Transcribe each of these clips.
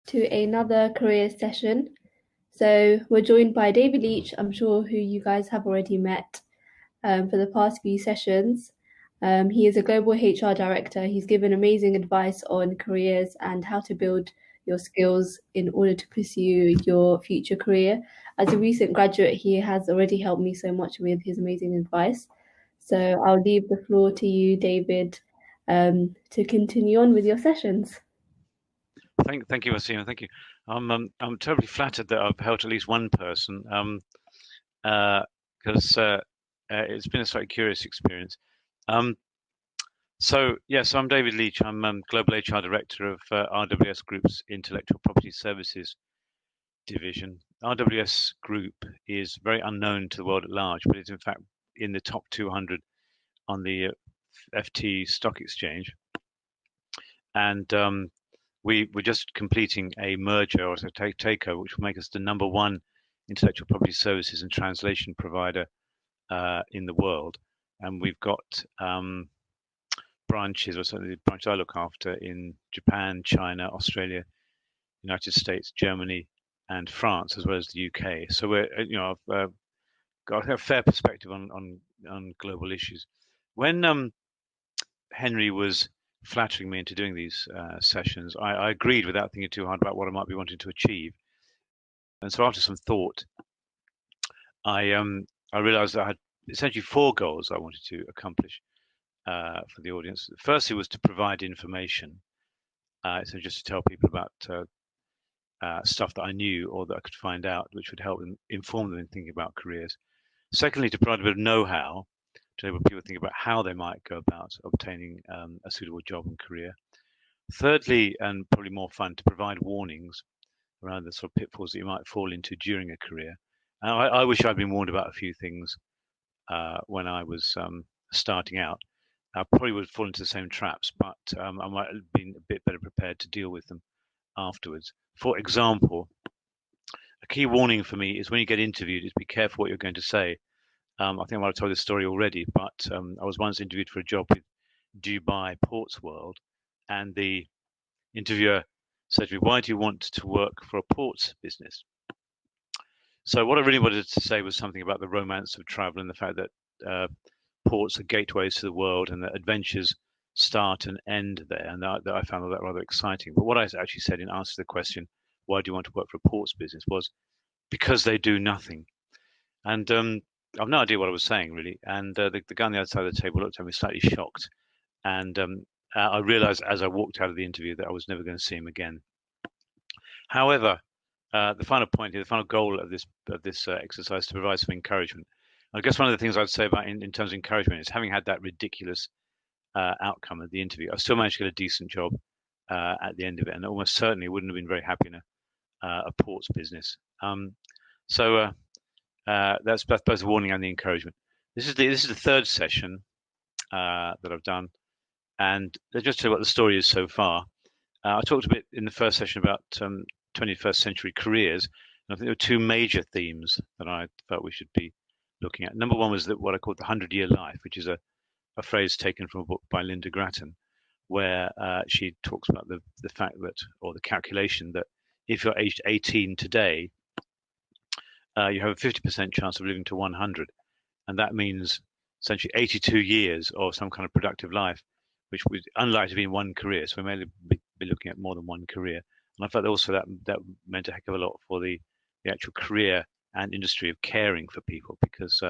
to another career session. So we're joined by David Leech, I'm sure who you guys have already met for the past few sessions. He is a global HR director. He's given amazing advice on careers and how to build your skills in order to pursue your future career. As a recent graduate, he has already helped me so much with his amazing advice. So I'll leave the floor to you, David, to continue on with your sessions. Thank you, Wasim. Thank you. I'm terribly flattered that I've helped at least one person, because it's been a slightly curious experience. So yes, I'm David Leech. I'm Global HR Director of RWS Group's Intellectual Property Services division. RWS Group is very unknown to the world at large, but it's in fact in the top 200 on the FT Stock Exchange, and we're just completing a merger or a takeover, which will make us the #1 intellectual property services and translation provider in the world. And we've got branches, or certainly the branch I look after, in Japan, China, Australia, United States, Germany, and France, as well as the UK. So we're, I've got a fair perspective on global issues. When Henry was flattering me into doing these sessions, I agreed without thinking too hard about what I might be wanting to achieve. And so after some thought, I realized that I had essentially 4 goals I wanted to accomplish for the audience. Firstly was to provide information, so just to tell people about stuff that I knew or that I could find out, which would help them, inform them in thinking about careers. Secondly, to provide a bit of know-how to enable people to think about how they might go about obtaining a suitable job and career. Thirdly, and probably more fun, to provide warnings around the sort of pitfalls that you might fall into during a career. And I wish I'd been warned about a few things when I was starting out. I probably would fall into the same traps, but I might have been a bit better prepared to deal with them afterwards. For example, a key warning for me is when you get interviewed is be careful what you're going to say. I think I might have told this story already, but I was once interviewed for a job with Dubai Ports World, and the interviewer said to me, "Why do you want to work for a ports business?" So what I really wanted to say was something about the romance of travel and the fact that ports are gateways to the world and that adventures start and end there, and that I found that rather exciting. But what I actually said in answer to the question, "Why do you want to work for a ports business?" was because they do nothing. And I've no idea what I was saying really. And the guy on the other side of the table looked at me slightly shocked, and I realized as I walked out of the interview that I was never going to see him again. However, the final point here, the final goal of this exercise, is to provide some encouragement. I guess one of the things I'd say about in terms of encouragement is, having had that ridiculous outcome of the interview, I still managed to get a decent job at the end of it, and almost certainly wouldn't have been very happy in a ports business. So that's both the warning and the encouragement. This is the third session that I've done, and just to tell you what the story is so far. I talked a bit in the first session about 21st century careers, and I think there were 2 major themes that I felt we should be looking at. Number one was that what I called the 100-year life, which is a phrase taken from a book by Linda Grattan, where she talks about the fact that, or the calculation that, if you're aged 18 today, you have a 50% chance of living to 100, and that means essentially 82 years of some kind of productive life, which was unlikely to be in one career. So we may be looking at more than one career. And I felt also that meant a heck of a lot for the actual career and industry of caring for people, because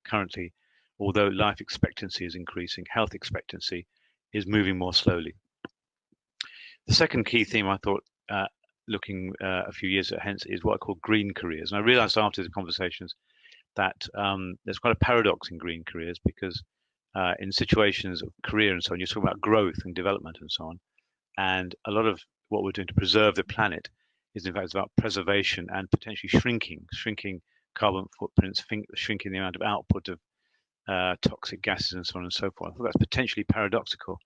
currently, although life expectancy is increasing, health expectancy is moving more slowly. The second key theme I thought, looking a few years hence, is what I call green careers. And I realized after the conversations that there's quite a paradox in green careers, because in situations of career and so on, you're talking about growth and development and so on. And a lot of what we're doing to preserve the planet is in fact about preservation and potentially shrinking carbon footprints, shrinking the amount of output of toxic gases and so on and so forth. I thought that's potentially paradoxical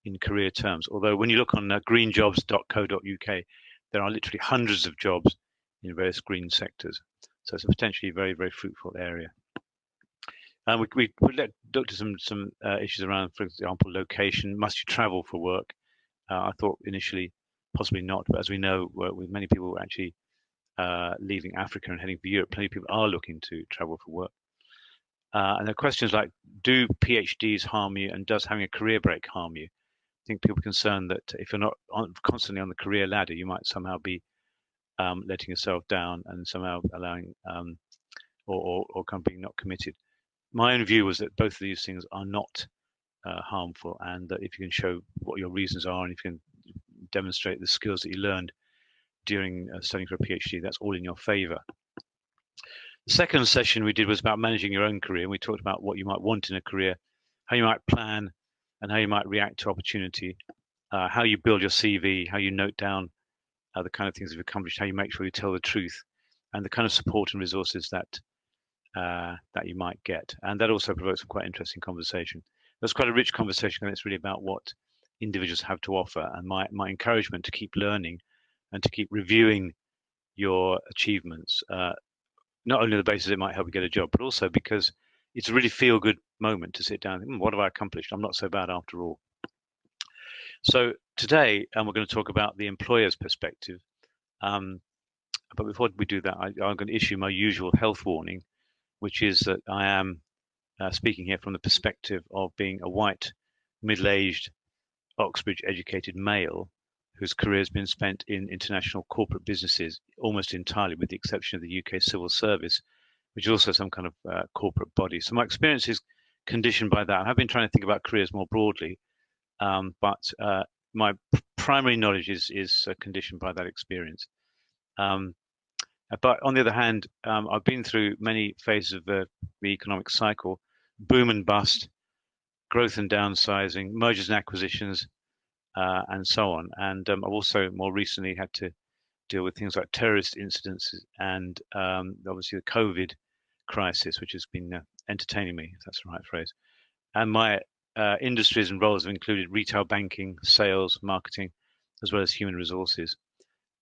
in career terms. Although when you look on greenjobs.co.uk, there are literally hundreds of jobs in various green sectors. So it's a potentially very, very fruitful area. And we looked at some issues around, for example, location. Must you travel for work? I thought initially possibly not. But as we know, with many people actually leaving Africa and heading for Europe, plenty of people are looking to travel for work. And there are questions like, do PhDs harm you, and does having a career break harm you? I think people are concerned that if you're not constantly on the career ladder, you might somehow be letting yourself down and somehow allowing or kind of being not committed. My own view was that both of these things are not harmful, and that if you can show what your reasons are and if you can demonstrate the skills that you learned during studying for a PhD, that's all in your favor. The second session we did was about managing your own career. We talked about what you might want in a career, how you might plan, and how you might react to opportunity, how you build your CV, how you note down the kind of things you've accomplished, how you make sure you tell the truth, and the kind of support and resources that you might get. And that also provoked some quite interesting conversation. It was quite a rich conversation, and it's really about what individuals have to offer, and my encouragement to keep learning and to keep reviewing your achievements, not only on the basis it might help you get a job, but also because it's a really feel-good moment to sit down and think, what have I accomplished? I'm not so bad after all. So today, we're going to talk about the employer's perspective. But before we do that, I'm going to issue my usual health warning, which is that I am speaking here from the perspective of being a white, middle-aged, Oxbridge-educated male whose career has been spent in international corporate businesses almost entirely, with the exception of the UK civil service, which is also some kind of corporate body. So my experience is conditioned by that. I've been trying to think about careers more broadly, but my primary knowledge is conditioned by that experience. But on the other hand, I've been through many phases of the economic cycle, boom and bust, growth and downsizing, mergers and acquisitions, and so on. And I've also more recently had to deal with things like terrorist incidents and obviously the COVID crisis, which has been entertaining me, if that's the right phrase. And my industries and roles have included retail banking, sales, marketing, as well as human resources.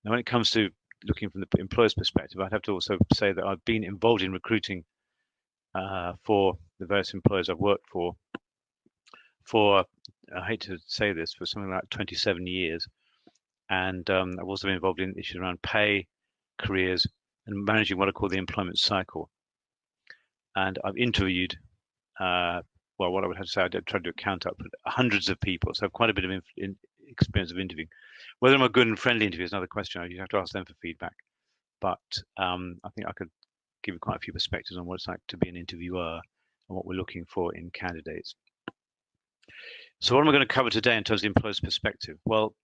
Now, when it comes to looking from the employer's perspective, I'd have to also say that I've been involved in recruiting for the various employers I've worked for, I hate to say this, for something like 27 years. And I've also been involved in issues around pay, careers, and managing what I call the employment cycle. And I've interviewed, well, what I would have to say, I tried to count up hundreds of people, so I have quite a bit of experience of interviewing. Whether I'm a good and friendly interviewer is another question. You have to ask them for feedback. But I think I could give you quite a few perspectives on what it's like to be an interviewer and what we're looking for in candidates. So what am I going to cover today in terms of the employer's perspective? Well,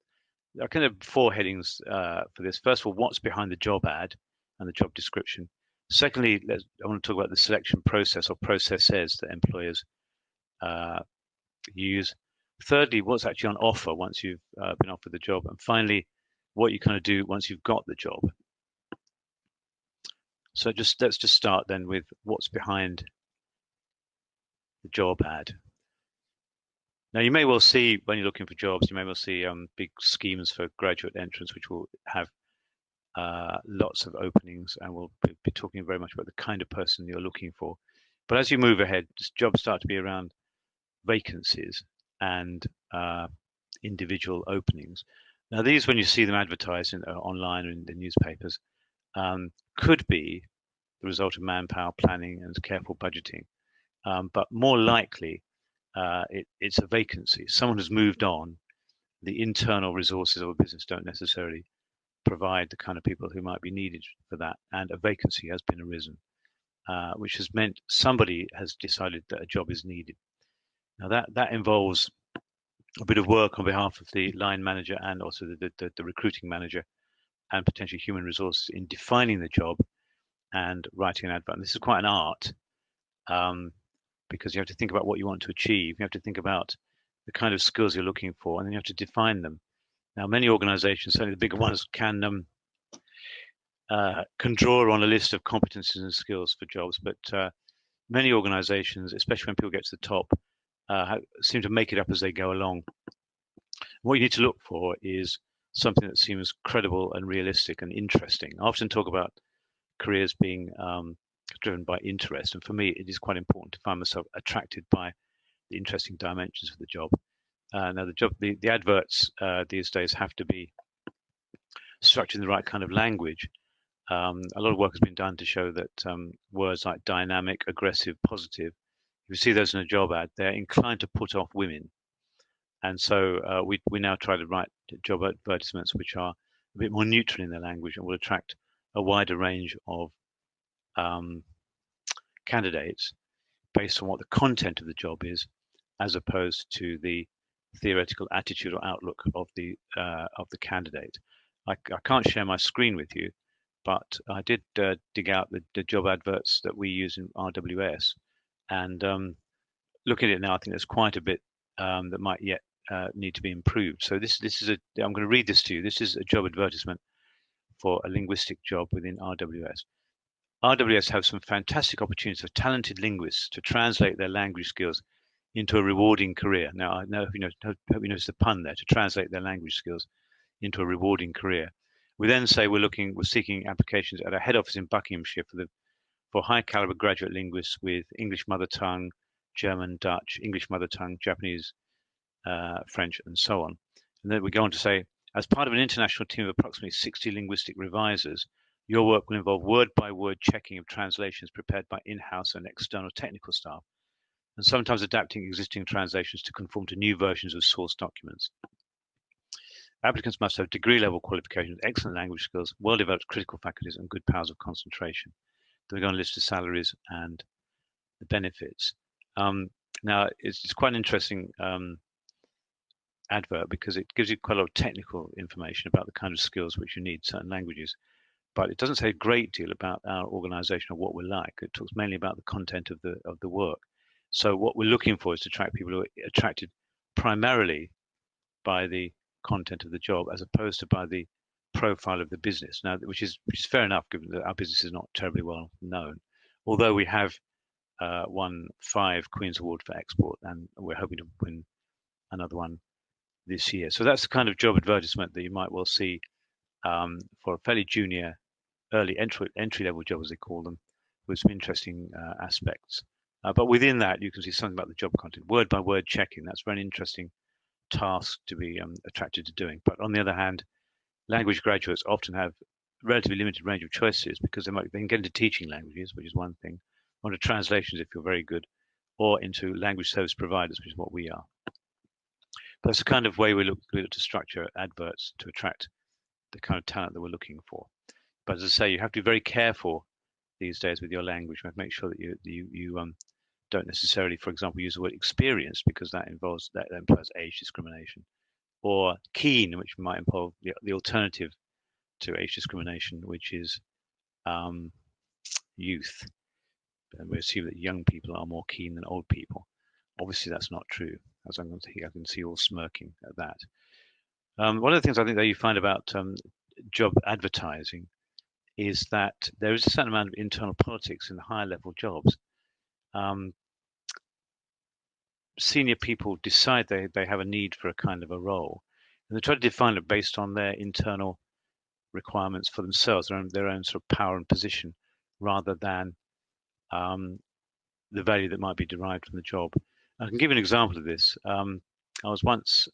there are kind of four headings for this. First of all, what's behind the job ad and the job description. Secondly, I want to talk about the selection process or processes that employers use. Thirdly, what's actually on offer once you've been offered the job. And finally, what you kind of do once you've got the job. So let's just start then with what's behind the job ad. Now, you may well see, when you're looking for jobs, you may well see big schemes for graduate entrance, which will have lots of openings, and we'll be talking very much about the kind of person you're looking for. But as you move ahead, jobs start to be around vacancies and individual openings. Now, these, when you see them advertised online or in the newspapers, could be the result of manpower planning and careful budgeting. But more likely, it's a vacancy. Someone has moved on. The internal resources of a business don't necessarily provide the kind of people who might be needed for that, and a vacancy has been arisen, which has meant somebody has decided that a job is needed. Now that involves a bit of work on behalf of the line manager and also the recruiting manager and potentially human resources in defining the job and writing an advert. And this is quite an art, because you have to think about what you want to achieve. You have to think about the kind of skills you're looking for, and then you have to define them. Now, many organizations, certainly the bigger ones, can draw on a list of competencies and skills for jobs, but many organizations, especially when people get to the top, seem to make it up as they go along. What you need to look for is something that seems credible and realistic and interesting. I often talk about careers being driven by interest, and for me, it is quite important to find myself attracted by the interesting dimensions of the job. Now, the adverts these days have to be structured in the right kind of language. A lot of work has been done to show that words like dynamic, aggressive, positive, if you see those in a job ad, they're inclined to put off women. And so we now try to write job advertisements which are a bit more neutral in their language and will attract a wider range of um, candidates based on what the content of the job is, as opposed to the theoretical attitude or outlook of the candidate. I can't share my screen with you, but I did dig out the job adverts that we use in RWS, and looking at it now, I think there's quite a bit that might yet need to be improved. So this is I'm going to read this to you. This is a job advertisement for a linguistic job within RWS. RWS have some fantastic opportunities for talented linguists to translate their language skills into a rewarding career. Now, I know hope you noticed the pun there, to translate their language skills into a rewarding career. We then say we're seeking applications at a head office in Buckinghamshire for high caliber graduate linguists with English mother tongue, German, Dutch, English mother tongue, Japanese, French, and so on. And then we go on to say, as part of an international team of approximately 60 linguistic revisers, your work will involve word-by-word checking of translations prepared by in-house and external technical staff, and sometimes adapting existing translations to conform to new versions of source documents. Applicants must have degree-level qualifications, excellent language skills, well-developed critical faculties, and good powers of concentration. Then we go on a list of salaries and the benefits. Now, it's quite an interesting advert because it gives you quite a lot of technical information about the kind of skills which you need, certain languages, but it doesn't say a great deal about our organization or what we're like. It talks mainly about the content of the work. So what we're looking for is to attract people who are attracted primarily by the content of the job as opposed to by the profile of the business. Now, which is fair enough, given that our business is not terribly well known, although we have won 5 Queen's Award for export, and we're hoping to win another one this year. So that's the kind of job advertisement that you might well see for a fairly junior, early entry level job, as they call them, with some interesting aspects. But within that, you can see something about the job content, word by word checking. That's a very interesting task to be attracted to doing. But on the other hand, language graduates often have relatively limited range of choices because they can get into teaching languages, which is one thing, or into translations if you're very good, or into language service providers, which is what we are. But that's the kind of way we look to structure adverts to attract the kind of talent that we're looking for. But as I say, you have to be very careful these days with your language. You have to make sure that you don't necessarily, for example, use the word experienced, because that implies age discrimination, or keen, which might involve the alternative to age discrimination, which is youth. And we assume that young people are more keen than old people. Obviously, that's not true, as I can see all smirking at that. One of the things I think that you find about job advertising is that there is a certain amount of internal politics in the higher level jobs. Senior people decide they have a need for a kind of a role, and they try to define it based on their internal requirements for themselves, their own sort of power and position, rather than the value that might be derived from the job. I can give an example of this. I was once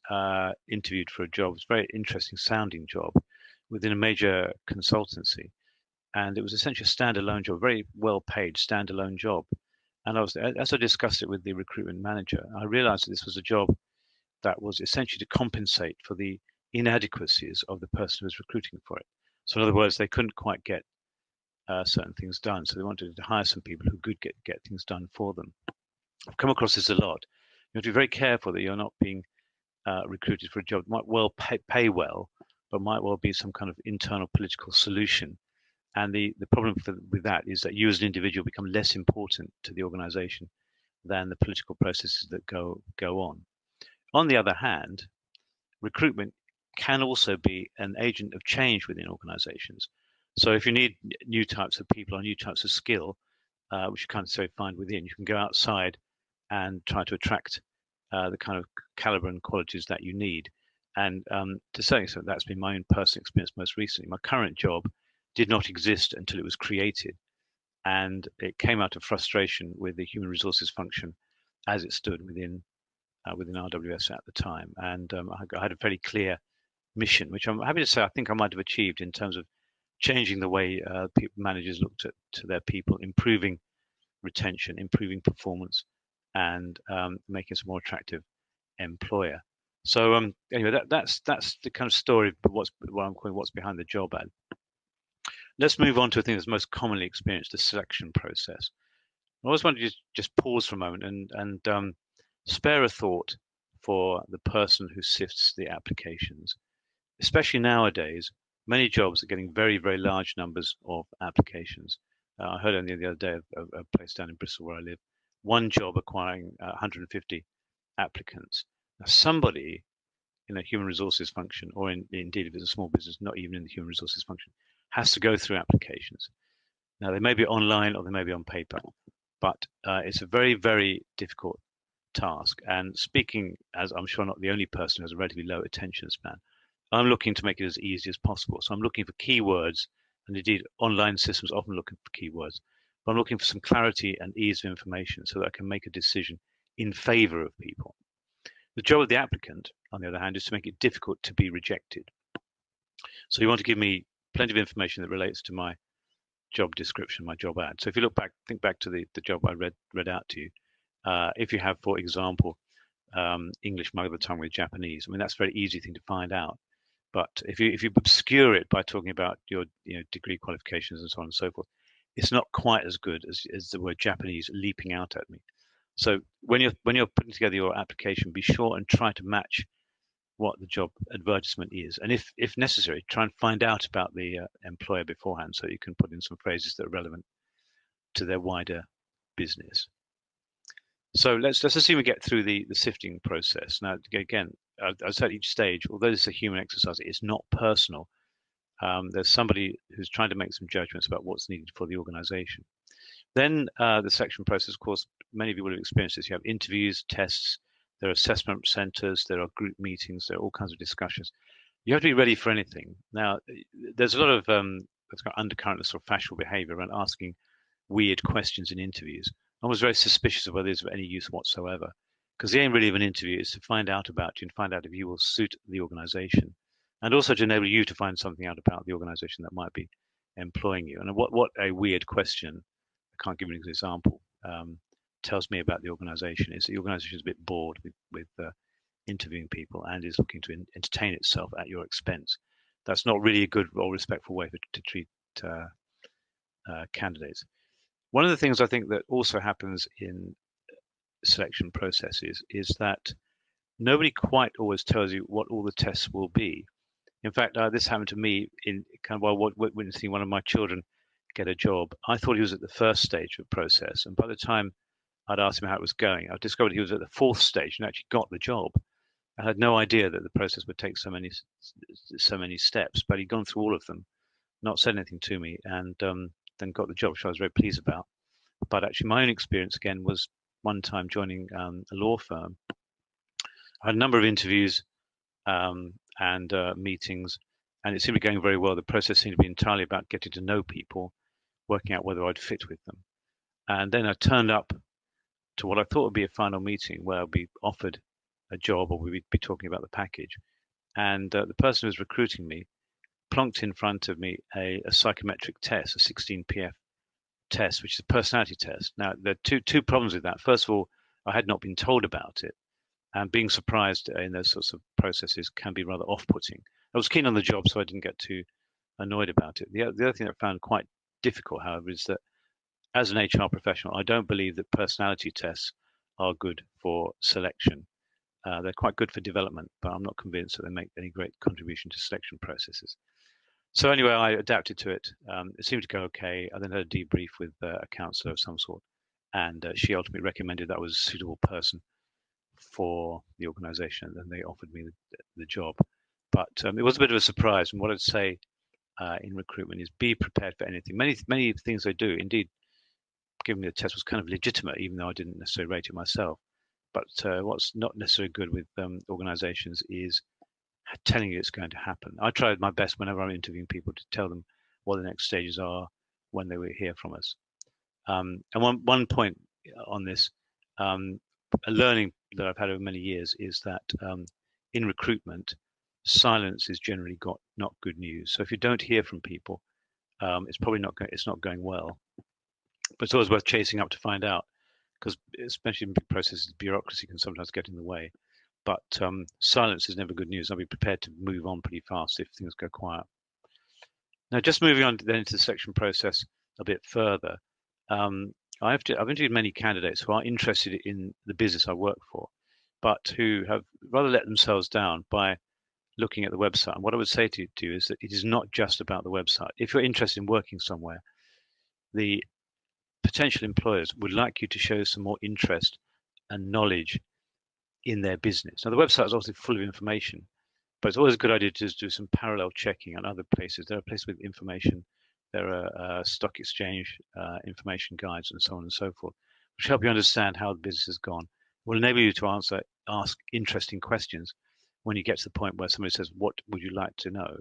interviewed for a job. It was a very interesting sounding job within a major consultancy, and it was essentially a standalone job, very well paid standalone job. And as I discussed it with the recruitment manager, I realized that this was a job that was essentially to compensate for the inadequacies of the person who was recruiting for it. So in other words, they couldn't quite get certain things done, so they wanted to hire some people who could get things done for them. I've come across this a lot. You have to be very careful that you're not being recruited for a job that might well pay well, but might well be some kind of internal political solution. And the problem with that is that you as an individual become less important to the organization than the political processes that go on. On the other hand, recruitment can also be an agent of change within organizations. So if you need new types of people or new types of skill, which you can't necessarily find within, you can go outside and try to attract the kind of caliber and qualities that you need. And to say so, that's been my own personal experience most recently. My current job did not exist until it was created, and it came out of frustration with the human resources function as it stood within RWS at the time. And I had a very clear mission, which I'm happy to say I think I might have achieved in terms of changing the way managers looked at to their people, improving retention, improving performance, and making us a more attractive employer. So anyway, that's the kind of story of what I'm calling what's behind the job ad. Let's move on to a thing that's most commonly experienced, the selection process. I always want to just pause for a moment and spare a thought for the person who sifts the applications. Especially nowadays, many jobs are getting very, very large numbers of applications. I heard only the other day of a place down in Bristol where I live, one job acquiring 150 applicants. Now, somebody in a human resources function, or indeed if it's a small business, not even in the human resources function, has to go through applications. Now, they may be online or they may be on paper, but it's a very, very difficult task. And speaking as I'm sure not the only person who has a relatively low attention span, I'm looking to make it as easy as possible. So I'm looking for keywords, and indeed online systems often looking for keywords. But I'm looking for some clarity and ease of information so that I can make a decision in favor of people. The job of the applicant, on the other hand, is to make it difficult to be rejected. So you want to give me plenty of information that relates to my job description, my job ad. So if you think back to the job I read out to you. If you have, for example, English mother tongue with Japanese, I mean that's a very easy thing to find out. But if you obscure it by talking about your degree qualifications and so on and so forth, it's not quite as good as the word Japanese leaping out at me. So when you're putting together your application, be sure and try to match what the job advertisement is, and if necessary, try and find out about the employer beforehand so you can put in some phrases that are relevant to their wider business. So let's assume we get through the sifting process. Now, again, I said each stage, although this is a human exercise, it's not personal. There's somebody who's trying to make some judgments about what's needed for the organization. Then the selection process, of course, many of you will have experienced this. You have interviews, tests, there are assessment centers, there are group meetings, there are all kinds of discussions. You have to be ready for anything. Now, there's a lot of what's got undercurrent of sort of fashionable behavior around asking weird questions in interviews. I was very suspicious of whether it's of any use whatsoever, because the aim really of an interview is to find out about you and find out if you will suit the organization, and also to enable you to find something out about the organization that might be employing you. And what a weird question, I can't give you an example, tells me about the organization is that the organization is a bit bored with interviewing people and is looking to entertain itself at your expense. That's not really a good or respectful way to treat candidates. One of the things I think that also happens in selection processes is that nobody quite always tells you what all the tests will be. In fact, this happened to me in kind of while witnessing one of my children get a job. I thought he was at the first stage of the process, and by the time I'd asked him how it was going, I discovered he was at the fourth stage and actually got the job. I had no idea that the process would take so many steps, but he'd gone through all of them, not said anything to me, and then got the job, which I was very pleased about. But actually, my own experience again was one time joining a law firm. I had a number of interviews and meetings, and it seemed to be going very well. The process seemed to be entirely about getting to know people, working out whether I'd fit with them. And then I turned up to what I thought would be a final meeting where I'd be offered a job or we'd be talking about the package. And the person who was recruiting me plonked in front of me a psychometric test, a 16 PF test, which is a personality test. Now, there are two problems with that. First of all, I had not been told about it, and being surprised in those sorts of processes can be rather off-putting. I was keen on the job, so I didn't get too annoyed about it. The other thing that I found quite difficult, however, is that as an HR professional, I don't believe that personality tests are good for selection. They're quite good for development, but I'm not convinced that they make any great contribution to selection processes. So anyway, I adapted to it. It seemed to go okay. I then had a debrief with a counsellor of some sort, and she ultimately recommended that I was a suitable person for the organisation, and they offered me the job. But it was a bit of a surprise. And what I'd say in recruitment is be prepared for anything. Many things they do, indeed, giving me the test was kind of legitimate, even though I didn't necessarily rate it myself. But what's not necessarily good with organisations is telling you it's going to happen. I tried my best whenever I'm interviewing people to tell them what the next stages are when they will hear from us. And one point on this, a learning that I've had over many years is that in recruitment, silence is generally not good news. So if you don't hear from people, it's probably not going well. But it's always worth chasing up to find out, because especially in big processes, bureaucracy can sometimes get in the way. But silence is never good news. I'll be prepared to move on pretty fast if things go quiet. Now, just moving on then into the selection process a bit further, I've interviewed many candidates who are interested in the business I work for, but who have rather let themselves down by looking at the website. And what I would say to you is that it is not just about the website. If you're interested in working somewhere, the potential employers would like you to show some more interest and knowledge in their business. Now, the website is obviously full of information, but it's always a good idea to just do some parallel checking on other places. There are places with information. There are stock exchange information guides and so on and so forth, which help you understand how the business has gone. Will enable you to ask interesting questions when you get to the point where somebody says, "What would you like to know?"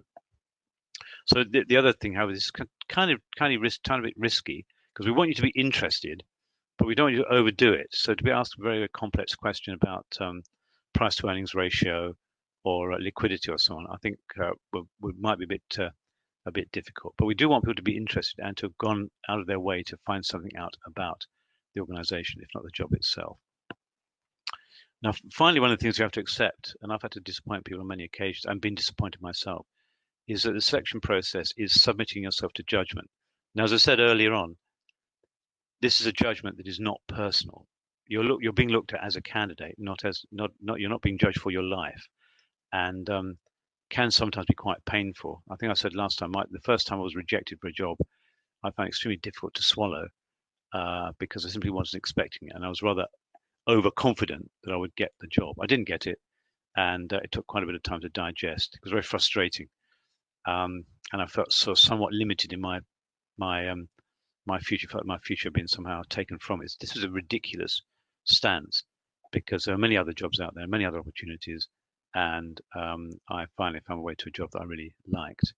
So the other thing, however, is kind of a bit risky, because we want you to be interested, but we don't want you to overdo it. So to be asked a very complex question about price to earnings ratio or liquidity or so on, I think might be a bit difficult. But we do want people to be interested and to have gone out of their way to find something out about the organization, if not the job itself. Now, finally, one of the things you have to accept, and I've had to disappoint people on many occasions, and been disappointed myself, is that the selection process is submitting yourself to judgment. Now, as I said earlier on, this is a judgment that is not personal. You're being looked at as a candidate, not you're not being judged for your life, and can sometimes be quite painful. I think I said last time, the first time I was rejected for a job, I found it extremely difficult to swallow because I simply wasn't expecting it, and I was rather overconfident that I would get the job. I didn't get it, and it took quite a bit of time to digest. It was very frustrating, and I felt somewhat limited in my future being somehow taken from it. This was a ridiculous stance, because there are many other jobs out there, many other opportunities, and I finally found my way to a job that I really liked.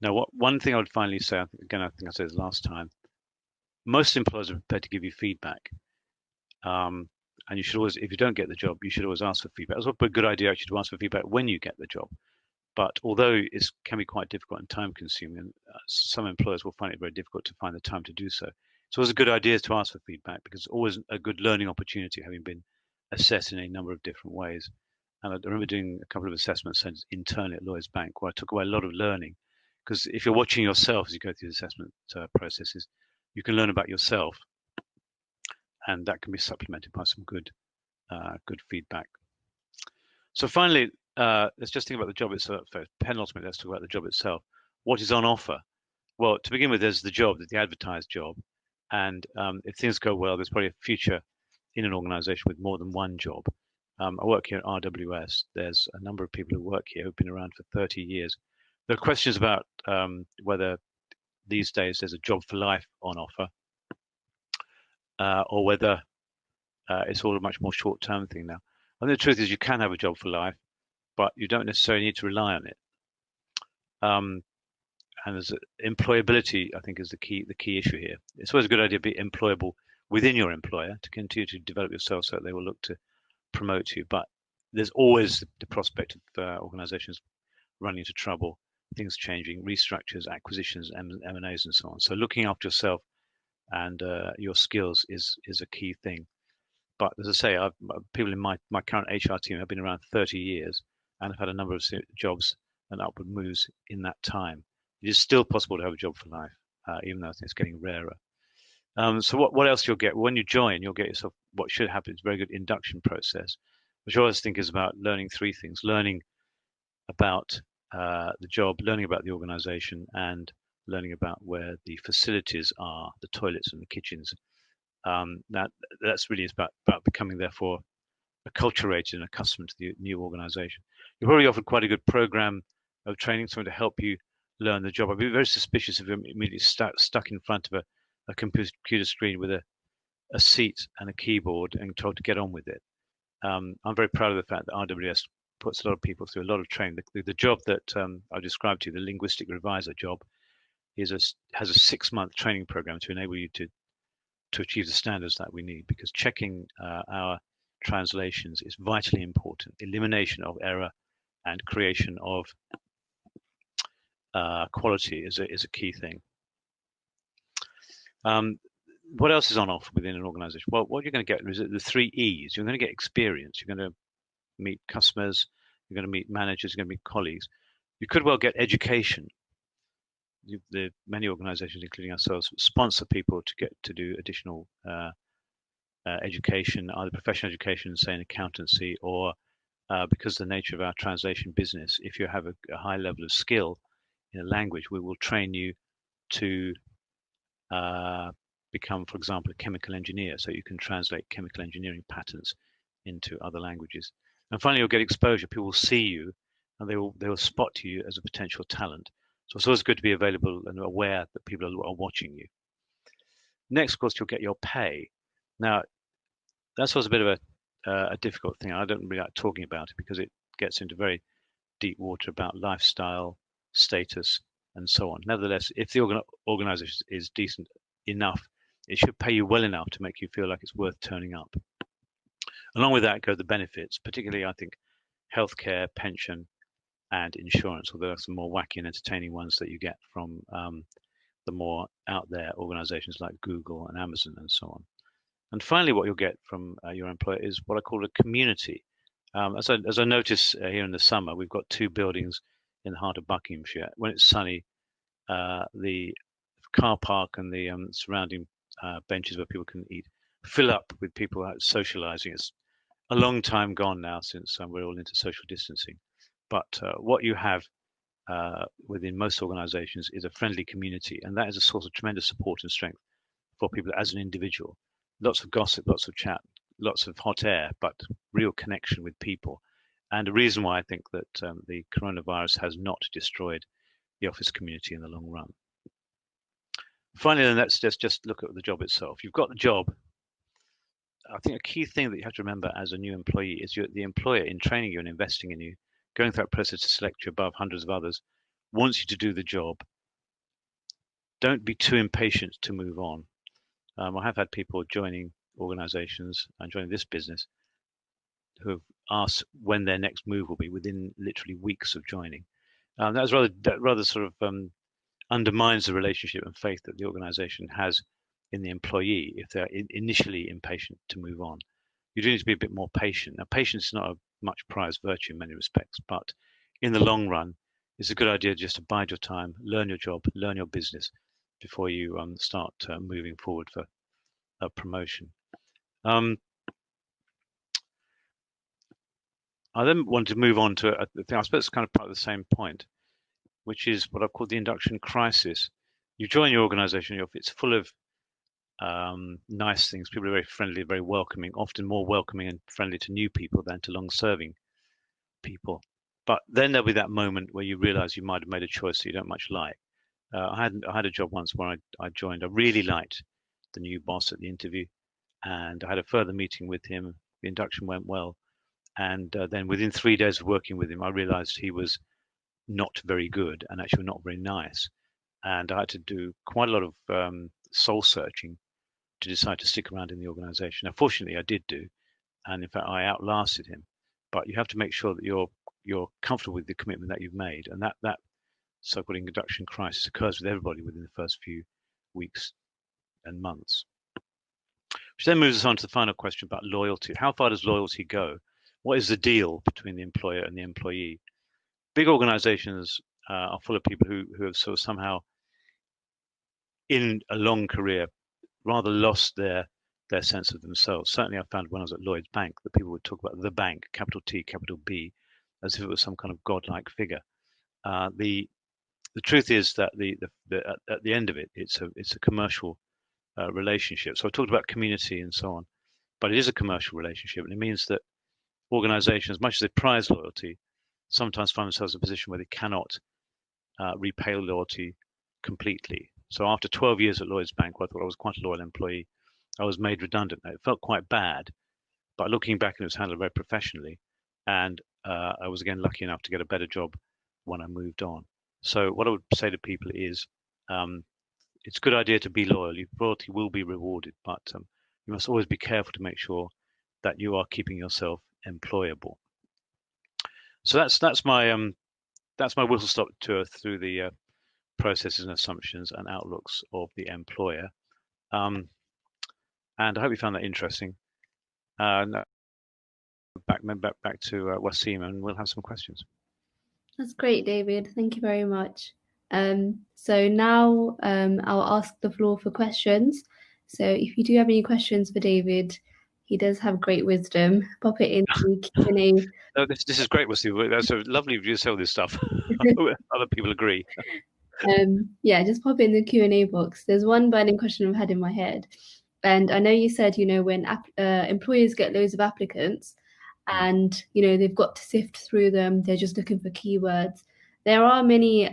Now, one thing I would finally say, I think I said this last time, most employers are prepared to give you feedback. And you should always, if you don't get the job, you should always ask for feedback. It's a good idea actually to ask for feedback when you get the job. But although it can be quite difficult and time consuming, and some employers will find it very difficult to find the time to do so, it's always a good idea to ask for feedback, because it's always a good learning opportunity, having been assessed in a number of different ways. And I remember doing a couple of assessment centers internally at Lloyds Bank, where I took away a lot of learning, because if you're watching yourself as you go through the assessment processes, you can learn about yourself, and that can be supplemented by some good feedback. So finally, let's just think about the job itself first. Penultimately, let's talk about the job itself. What is on offer? Well, to begin with, there's the job, the advertised job. And if things go well, there's probably a future in an organization with more than one job. I work here at RWS. There's a number of people who work here who've been around for 30 years. There are questions about whether these days there's a job for life on offer, or whether it's all a much more short-term thing now. And the truth is, you can have a job for life, but you don't necessarily need to rely on it. And there's employability, I think, is the key issue here. It's always a good idea to be employable within your employer, to continue to develop yourself so that they will look to promote you. But there's always the prospect of organizations running into trouble, things changing, restructures, acquisitions, M&As, and so on. So looking after yourself and your skills is a key thing. But as I say, people in my current HR team have been around 30 years and have had a number of jobs and upward moves in that time. It is still possible to have a job for life, even though I think it's getting rarer. So what else you'll get? When you join, you'll get yourself, what should happen is a very good induction process, which I always think is about learning three things: learning about the job, learning about the organization, and learning about where the facilities are, the toilets and the kitchens. That's really about becoming, therefore, acculturated and accustomed to the new organization. You're probably offered quite a good program of training, something to help you learn the job. I'd be very suspicious if you're immediately stuck in front of a computer screen with a seat and a keyboard and told to get on with it. I'm very proud of the fact that RWS puts a lot of people through a lot of training. The job that I described to you, the linguistic reviser job, has a 6-month training program to enable you to achieve the standards that we need, because checking our translations is vitally important. Elimination of error and creation of quality is a key thing. What else is on offer within an organization? Well, what you're going to get is the 3 E's. You're going to get experience. You're going to meet customers. You're going to meet managers. You're going to meet colleagues. You could well get education. Many organizations, including ourselves, sponsor people to get to do additional education, either professional education, say in accountancy, or because of the nature of our translation business, if you have a high level of skill in a language, we will train you to become, for example, a chemical engineer, so you can translate chemical engineering patterns into other languages. And finally, you'll get exposure. People will see you, and they will spot you as a potential talent. So it's always good to be available and aware that people are watching you. Next, of course, you'll get your pay. Now, that's always a bit of a difficult thing. I don't really like talking about it because it gets into very deep water about lifestyle, status, and so on. Nevertheless, if the organization is decent enough, it should pay you well enough to make you feel like it's worth turning up. Along with that go the benefits, particularly I think healthcare, pension, and insurance, although there are some more wacky and entertaining ones that you get from the more out there organizations like Google and Amazon and so on. And finally, what you'll get from your employer is what I call a community. As I notice here in the summer, we've got 2 buildings in the heart of Buckinghamshire. When it's sunny, the car park and the surrounding benches where people can eat fill up with people out socializing. It's a long time gone now since we're all into social distancing. But what you have within most organizations is a friendly community, and that is a source of tremendous support and strength for people as an individual. Lots of gossip, lots of chat, lots of hot air, but real connection with people. And a reason why I think that the coronavirus has not destroyed the office community in the long run. Finally, then let's just look at the job itself. You've got the job. I think a key thing that you have to remember as a new employee is the employer, in training you and investing in you, going through that process to select you above hundreds of others, wants you to do the job. Don't be too impatient to move on. I have had people joining organizations and joining this business who have asked when their next move will be within literally weeks of joining. That rather sort of undermines the relationship and faith that the organization has in the employee if they're initially impatient to move on. You do need to be a bit more patient. Now, patience is not a much prized virtue in many respects, but in the long run, it's a good idea just to bide your time, learn your job, learn your business before you start moving forward for a promotion. I then want to move on to the thing, I suppose it's kind of part of the same point, which is what I've called the induction crisis. You join your organization, it's full of nice things. People are very friendly, very welcoming, often more welcoming and friendly to new people than to long-serving people. But then there'll be that moment where you realize you might have made a choice that you don't much like. I had a job once where I joined. I really liked the new boss at the interview, and I had a further meeting with him. The induction went well, and then within 3 days of working with him, I realized he was not very good and actually not very nice. And I had to do quite a lot of soul searching to decide to stick around in the organization. Now, fortunately, I did do, and in fact, I outlasted him. But you have to make sure that you're comfortable with the commitment that you've made, and that so-called induction crisis occurs with everybody within the first few weeks and months. Which then moves us on to the final question about loyalty. How far does loyalty go? What is the deal between the employer and the employee? Big organizations are full of people who have sort of somehow, in a long career, rather lost their sense of themselves. Certainly, I found when I was at Lloyd's Bank that people would talk about the bank, capital T, capital B, as if it was some kind of godlike figure. The truth is that at the end of it, it's a commercial relationship. So I talked about community and so on, but it is a commercial relationship, and it means that organizations, as much as they prize loyalty, sometimes find themselves in a position where they cannot repay loyalty completely. So after 12 years at Lloyd's Bank, where I thought I was quite a loyal employee, I was made redundant. It felt quite bad, but looking back, it was handled very professionally, and I was again lucky enough to get a better job when I moved on. So what I would say to people is, it's a good idea to be loyal. Your loyalty will be rewarded, but you must always be careful to make sure that you are keeping yourself employable. So that's my whistle stop tour through the processes and assumptions and outlooks of the employer. And I hope you found that interesting. Back to Wasim, and we'll have some questions. That's great, David. Thank you very much. So now I'll ask the floor for questions. So if you do have any questions for David, he does have great wisdom. Pop it in the Q&A. No, this is great, Wasim. That's a lovely of you to say all this stuff. Other people agree. Yeah, just pop it in the Q&A box. There's one burning question I've had in my head. And I know you said, when employers get loads of applicants and, they've got to sift through them, they're just looking for keywords. There are many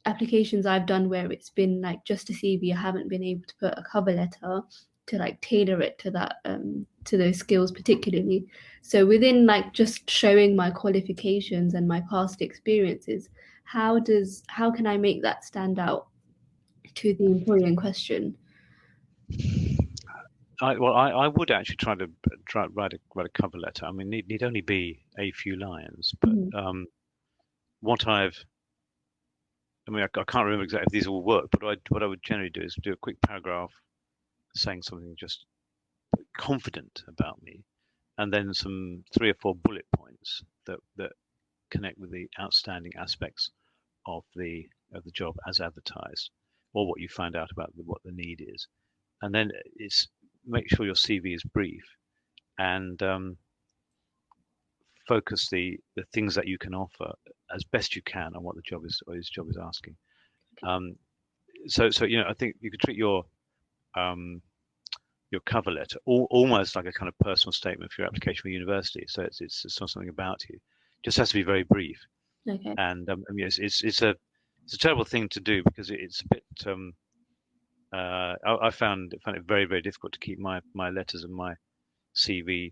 applications I've done where it's been like just a CV. I haven't been able to put a cover letter to like tailor it to that, to those skills particularly. So within like just showing my qualifications and my past experiences, how can I make that stand out to the employer in question? I would actually try write a cover letter. I mean, it need only be a few lines, but Mhm. what I've I mean, I can't remember exactly if these all work, but what I would generally do is do a quick paragraph saying something just confident about me, and then some 3 or 4 bullet points that connect with the outstanding aspects of the job as advertised, or what you find out about what the need is, and then it's make sure your CV is brief and focus the things that you can offer as best you can on what his job is asking. Um, so I think you could treat um, your cover letter almost like a kind of personal statement for your application for university. So it's not something about you. It just has to be very brief. Okay. And I mean, it's a terrible thing to do because it's a bit. I found it very very difficult to keep my letters and my CV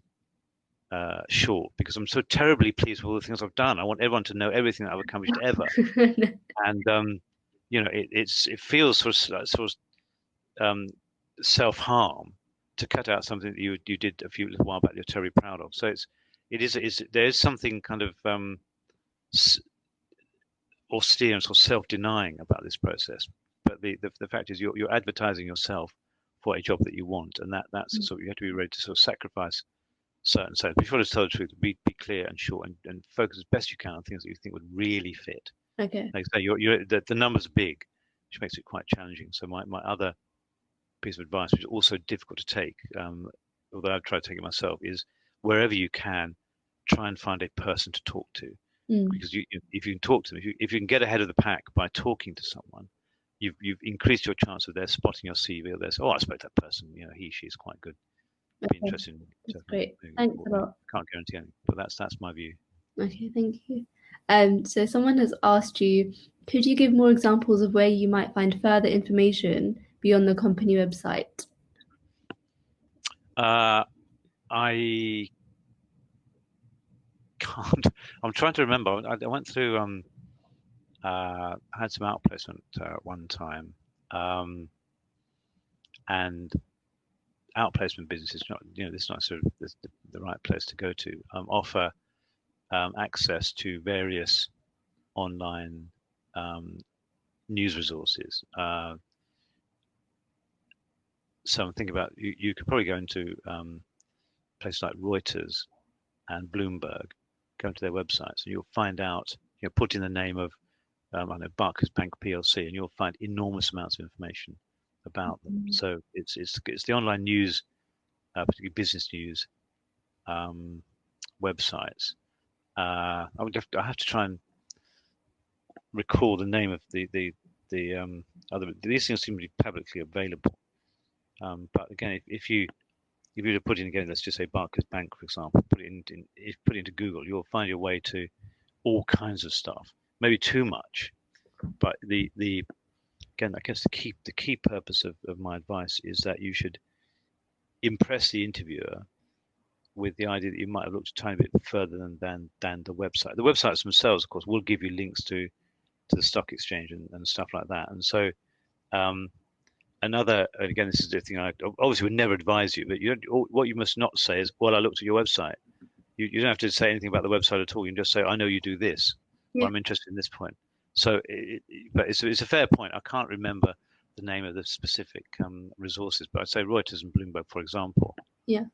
short because I'm so terribly pleased with all the things I've done. I want everyone to know everything that I've accomplished ever, and it feels sort of self harm to cut out something that you did a little while back that you're terribly proud of. So there is something kind of austere and sort of self denying about this process. But the fact is you're advertising yourself for a job that you want, and that's the sort you have to be ready to sort of sacrifice certain things. But if you want to tell the truth, be clear and short, and focus as best you can on things that you think would really fit. Okay. Like I say, the numbers are big, which makes it quite challenging. So my other piece of advice, which is also difficult to take, although I've tried to take it myself, is wherever you can, try and find a person to talk to. Mm. Because if you can talk to them, if you can get ahead of the pack by talking to someone, you've increased your chance of their spotting your CV or their I spoke to that person, she is quite good. Be Okay. interested in That's great. moving Thanks a forward. lot. Can't guarantee anything, but that's my view. Okay, thank you. So someone has asked you, could you give more examples of where you might find further information beyond the company website? I can't. I'm trying to remember. I went through. I had some outplacement one time, and outplacement businesses, not this is not sort of the right place to go to. Offer access to various online news resources. So I'm thinking about you could probably go into places like Reuters and Bloomberg, go into their websites, and you'll find out. Put in the name of I know Barclays Bank PLC, and you'll find enormous amounts of information about them. Mm. So it's the online news, particularly business news websites. I have to try and recall the name of the other. These things seem to be publicly available. But again, if you were to put in again, let's just say Barclays Bank, for example, put it into Google, you'll find your way to all kinds of stuff. Maybe too much, but again, I guess the key purpose of my advice is that you should impress the interviewer with the idea that you might have looked a tiny bit further than the website. The websites themselves, of course, will give you links to the stock exchange and stuff like that. And so, um, another, and again, this is the thing I obviously would never advise you, but what you must not say is, well, I looked at your website. You don't have to say anything about the website at all. You can just say, I know you do this, or Yeah. I'm interested in this point. So, but it's a fair point. I can't remember the name of the specific resources, but I'd say Reuters and Bloomberg, for example, Yeah.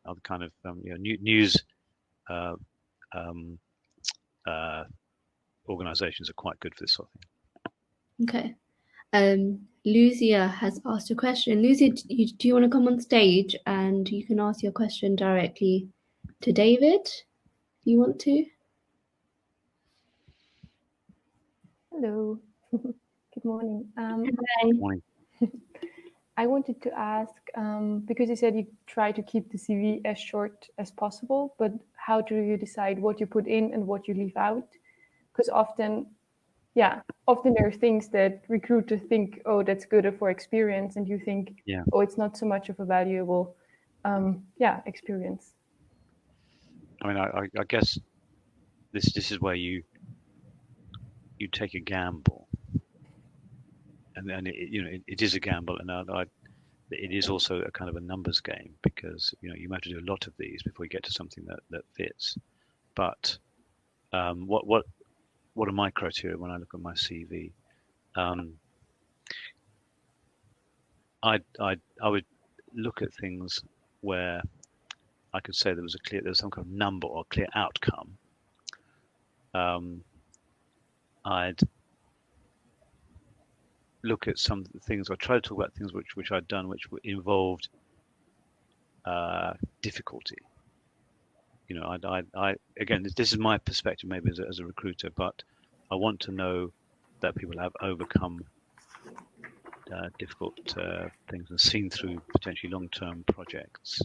are the kind of news uh, um, uh, organizations are quite good for this sort of thing. Okay. Lucia has asked a question. Lucia, do you want to come on stage and you can ask your question directly to David? Do you want to? Hello. Good morning. Good morning. I wanted to ask, because you said you try to keep the CV as short as possible, but how do you decide what you put in and what you leave out? Because often there are things that recruiters think, oh, that's good for experience, and you think, oh, it's not so much of a valuable experience. I mean, I guess this is where you take a gamble, and then it is a gamble, and it is also a kind of a numbers game, because you might have to do a lot of these before you get to something that fits. But what are my criteria when I look at my CV? I would look at things where I could say there's some kind of number or clear outcome. I'd look at some things, or try to talk about things which I'd done which involved difficulty. I again, this is my perspective maybe as a recruiter, but I want to know that people have overcome difficult things and seen through potentially long-term projects.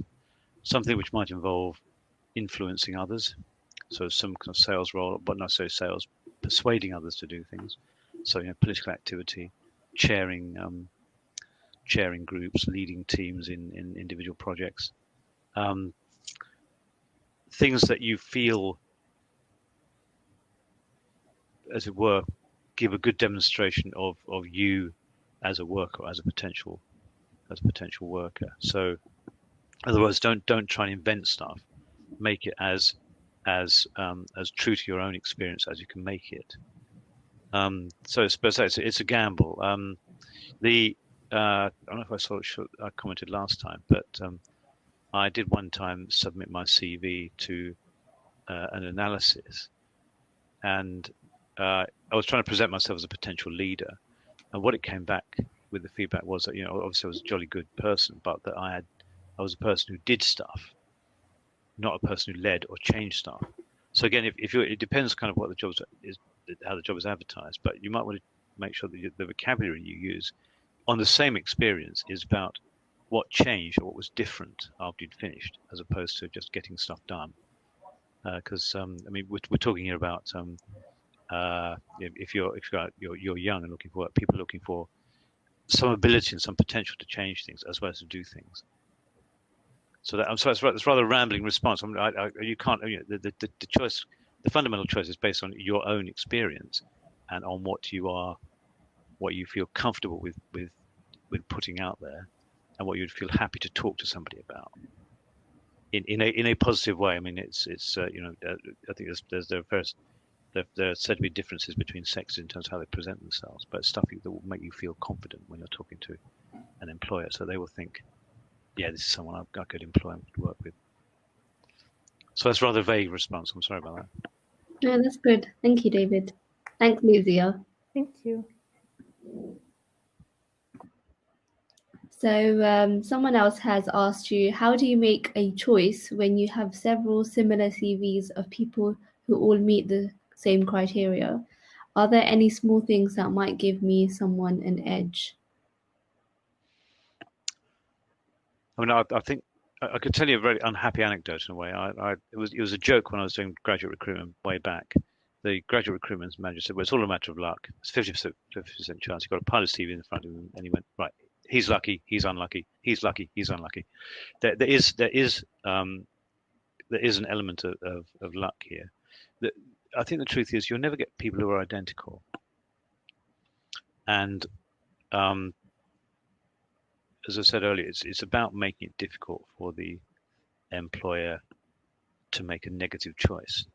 Something which might involve influencing others, so some kind of sales role, but not so sales, persuading others to do things. So political activity, chairing groups, leading teams in individual projects. Things that you feel, as it were, give a good demonstration of you as a worker, as a potential worker. So, in other words, don't try and invent stuff. Make it as true to your own experience as you can make it. So it's a gamble. I don't know if I commented last time, but I did one time submit my CV to an analysis, and I was trying to present myself as a potential leader. And what it came back with, the feedback was that obviously I was a jolly good person, but that I was a person who did stuff, not a person who led or changed stuff. So again, it depends kind of what the job is, how the job is advertised, but you might want to make sure that the vocabulary you use on the same experience is about what changed or what was different after you'd finished, as opposed to just getting stuff done. Because I mean, we're talking here about if you're young and looking for work, people are looking for some ability and some potential to change things as well as to do things. So it's rather a rambling response. I mean, you can't. The choice, the fundamental choice, is based on your own experience and on what you feel comfortable with putting out there, and what you'd feel happy to talk to somebody about in a positive way. I mean, it's I think there are said to be differences between sexes in terms of how they present themselves, but stuff that will make you feel confident when you're talking to an employer, so they will think, yeah, this is someone I could employ and work with. So that's a rather vague response. I'm sorry about that. No, that's good. Thank you, David. Thanks, Lucia. Thank you. So someone else has asked you, how do you make a choice when you have several similar CVs of people who all meet the same criteria? Are there any small things that might give me someone an edge? I mean, I think I could tell you a very unhappy anecdote in a way. It was a joke when I was doing graduate recruitment way back. The graduate recruitment manager said, "Well, it's all a matter of luck. It's 50% chance. You've got a pile of CV in front of him," and he went, "Right, he's lucky, he's unlucky, he's lucky, he's unlucky." There is an element of luck here. I think the truth is you'll never get people who are identical, and as I said earlier, it's about making it difficult for the employer to make a negative choice.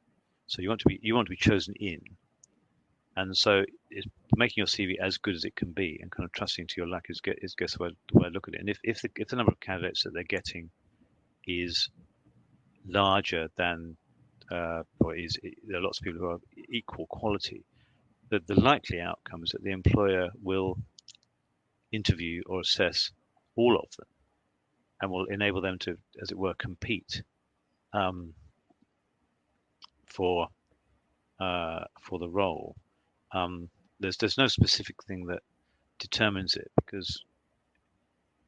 So you want to be chosen in, and so it's making your CV as good as it can be, and kind of trusting to your luck is guess the way I look at it. And if the number of candidates that they're getting is larger than or there are lots of people who are equal quality, the likely outcome is that the employer will interview or assess all of them and will enable them to, as it were, compete um, for the role. There's no specific thing that determines it, because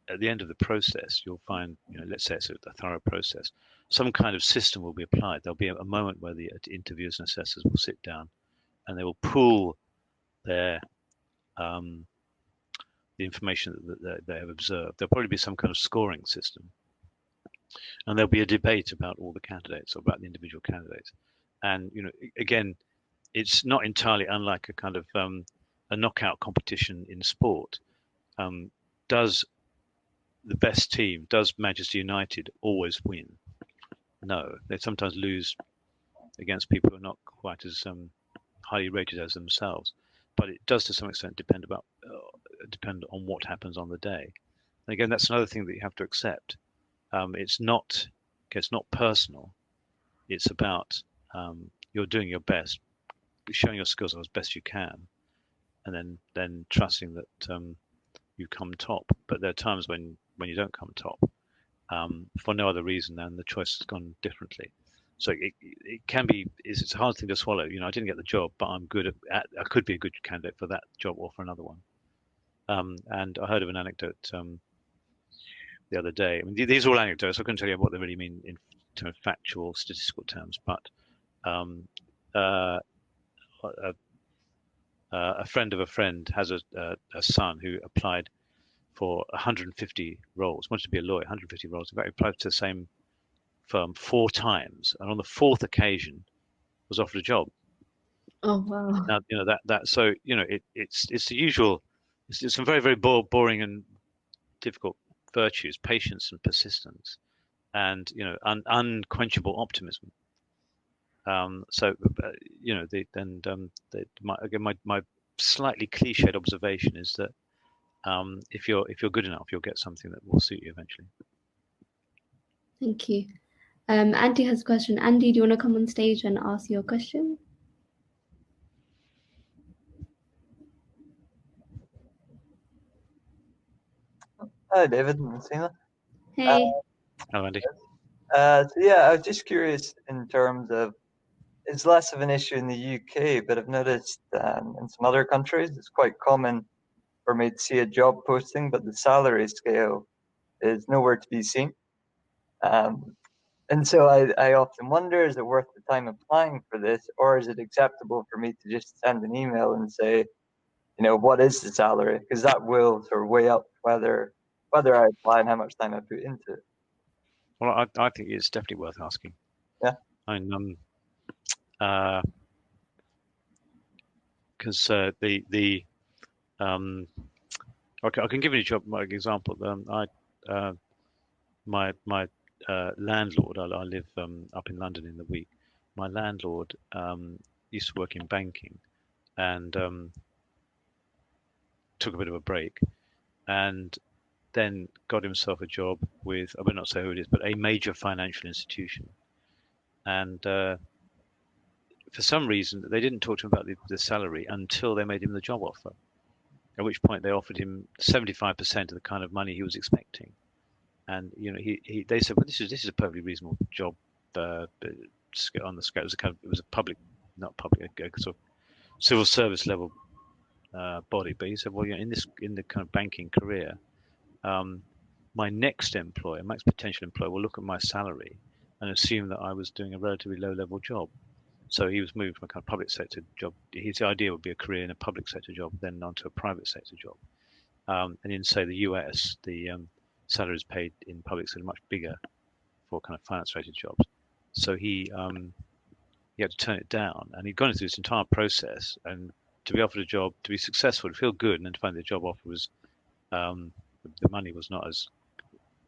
at the end of the process, you'll find, let's say it's a thorough process, some kind of system will be applied. There'll be a moment where the interviewers and assessors will sit down and they will pool their the information that they have observed. There'll probably be some kind of scoring system, and there'll be a debate about all the candidates or about the individual candidates. And again, it's not entirely unlike a kind of a knockout competition in sport. Does the best team, does Manchester United always win? No, they sometimes lose against people who are not quite as highly rated as themselves. But it does to some extent depend on what happens on the day. And again, that's another thing that you have to accept. It's not personal. It's about you're doing your best, showing your skills as best you can, and then trusting that you come top. But there are times when you don't come top for no other reason than the choice has gone differently. So it can be, it's a hard thing to swallow. I didn't get the job, but I'm good I could be a good candidate for that job or for another one. And I heard of an anecdote the other day. I mean, these are all anecdotes. I couldn't tell you what they really mean in terms of factual, statistical terms. But a friend of a friend has a son who applied for 150 roles, wanted to be a lawyer, 150 roles. In fact, he applied to the same firm 4 times, and on the 4th occasion was offered a job. Oh wow. Now that so it's the usual. It's some very, very boring and difficult virtues: patience and persistence, and unquenchable optimism. My slightly cliched observation is that if you're good enough, you'll get something that will suit you eventually. Thank you. Andy has a question. Andy, do you want to come on stage and ask your question? Hi, David and Sina. Hey. Hello, Andy. So yeah, I was just curious in terms of, it's less of an issue in the UK, but I've noticed in some other countries it's quite common for me to see a job posting, but the salary scale is nowhere to be seen. And so I often wonder, is it worth the time applying for this, or is it acceptable for me to just send an email and say, what is the salary? Because that will sort of weigh up whether I apply and how much time I put into it. Well, I think it's definitely worth asking. Yeah. I mean, because I can give you a job example. My landlord, I live up in London in the week. My landlord used to work in banking and took a bit of a break, and then got himself a job with, I will not say who it is, but a major financial institution. And for some reason, they didn't talk to him about the salary until they made him the job offer, at which point they offered him 75% of the kind of money he was expecting. And they said, well, this is a perfectly reasonable job on the scale. It was a public, not public, a sort of civil service level body. But he said, well, in the kind of banking career, my next potential employer will look at my salary and assume that I was doing a relatively low level job. So he was moved from a kind of public sector job. His idea would be a career in a public sector job, then onto a private sector job. And in, say, the US, the salaries paid in public sector are much bigger for kind of finance-related jobs. So he had to turn it down, and he'd gone through this entire process, and to be offered a job, to be successful, to feel good, and then to find the job offer was the money was not as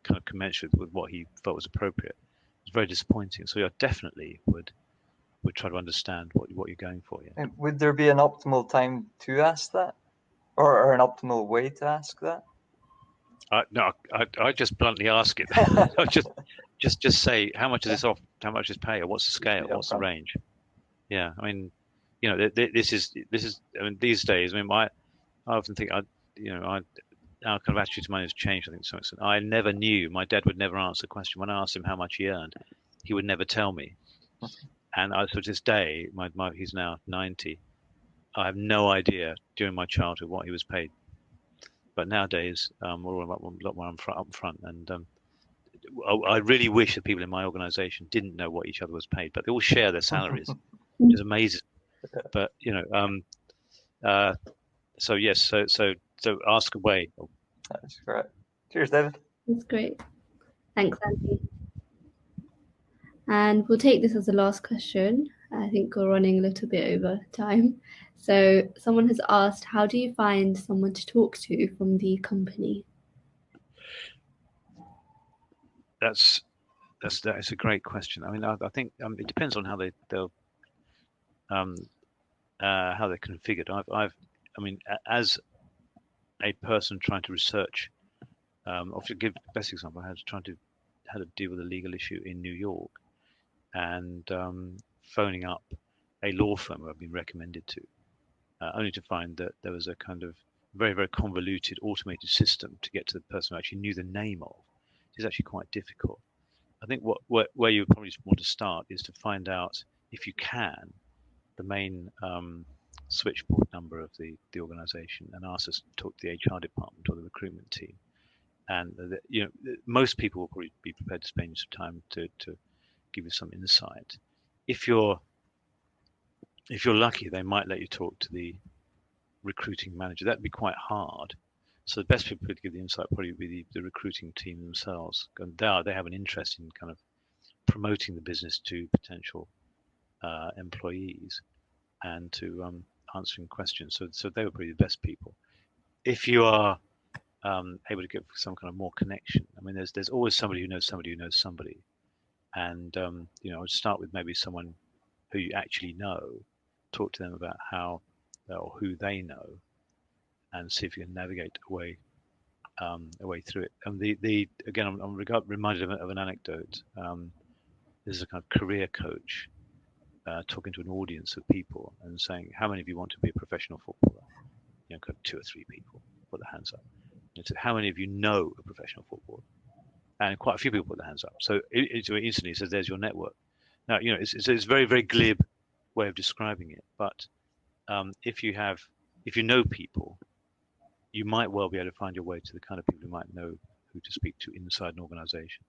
kind of commensurate with what he felt was appropriate. It was very disappointing. So I definitely would try to understand what you're going for. Yeah. And would there be an optimal time to ask that, or an optimal way to ask that? No, I just bluntly ask it. I just say, how much is this off? How much is pay? Or what's the scale? What's the range? Yeah, I mean, you know, this is. I mean, these days, I mean, I often think our kind of attitude to money has changed. I think to some extent. I never knew. My dad would never answer the question when I asked him how much he earned. He would never tell me. And so to this day, he's now 90. I have no idea during my childhood what he was paid. But nowadays, we're all a lot more upfront. And I really wish that people in my organisation didn't know what each other was paid, but they all share their salaries, which is amazing. But you know, so yes, so ask away. That's correct. Cheers, David. That's great. Thanks, Andy. And we'll take this as the last question. I think we're running a little bit over time. So someone has asked, how do you find someone to talk to from the company? That's a great question. I mean, I think it depends on how they're configured. I mean, as a person trying to research, to give the best example, I had to deal with a legal issue in New York, and phoning up a law firm I've been recommended to, only to find that there was a kind of very, very convoluted automated system to get to the person who actually knew the name of. It's actually quite difficult. I think where you probably want to start is to find out, if you can, the main switchboard number of the organization, and ask us to talk to the HR department or the recruitment team. And you know, most people will probably be prepared to spend some time to give you some insight. If you're lucky, they might let you talk to the recruiting manager. That'd be quite hard. So the best people to give the insight probably would be the recruiting team themselves. And they have an interest in kind of promoting the business to potential employees and to answering questions. So they would be the best people. If you are able to get some kind of more connection, I mean, there's always somebody who knows somebody who knows somebody. And you know, I would start with maybe someone who you actually know, talk to them about how or who they know, and see if you can navigate a way through it. And again, I'm reminded of an anecdote. This is a kind of career coach talking to an audience of people and saying, how many of you want to be a professional footballer? You know, 2 or 3 people put their hands up. And so how many of you know a professional footballer? And quite a few people put their hands up. So it instantly says, there's your network. Now, you know, it's a very, very glib way of describing it. But if you know people, you might well be able to find your way to the kind of people who might know who to speak to inside an organization.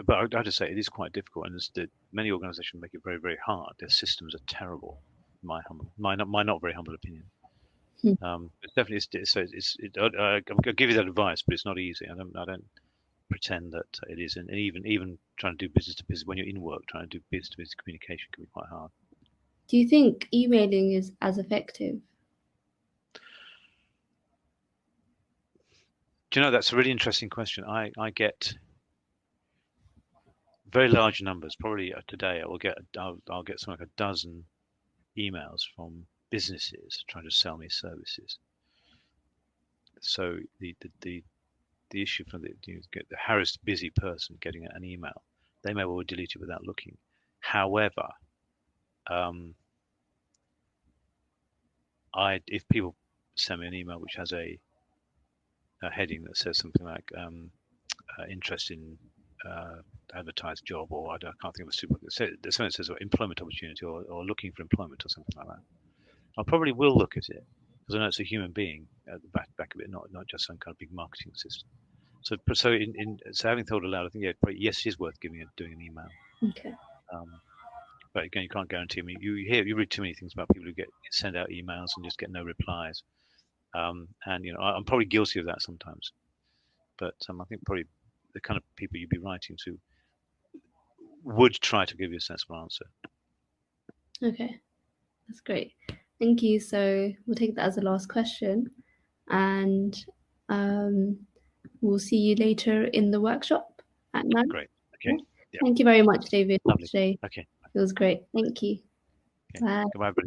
But I have to say, it is quite difficult, and many organizations make it very, very hard. Their systems are terrible, in my not very humble opinion. It's definitely I'll give you that advice, but it's not easy. I don't pretend that it is, and even trying to do business to business when you're in work, trying to do business to business communication can be quite hard. Do you think emailing is as effective? Do you know, that's a really interesting question. I get very large numbers. Probably today I'll get something like a dozen emails from businesses trying to sell me services. So the issue from you get the harassed busy person getting an email, they may well delete it without looking. However, if people send me an email which has a heading that says something like interest in advertised job, or I can't think of a super. Something that says employment opportunity or looking for employment or something like that, I probably will look at it because I know it's a human being at the back of it, not just some kind of big marketing system. So having thought aloud, I think probably, yes, it is worth doing an email. Okay. But again, you can't guarantee. I mean, you read too many things about people who send out emails and just get no replies. And you know, I'm probably guilty of that sometimes. But I think probably the kind of people you'd be writing to would try to give you a sensible answer. Okay, that's great. Thank you. So we'll take that as the last question. and we'll see you later in the workshop at 9. Great. Okay. Yeah. Thank you very much, David, Lovely. today. Okay. It was great. Thank you. Okay. Bye. Goodbye, everybody.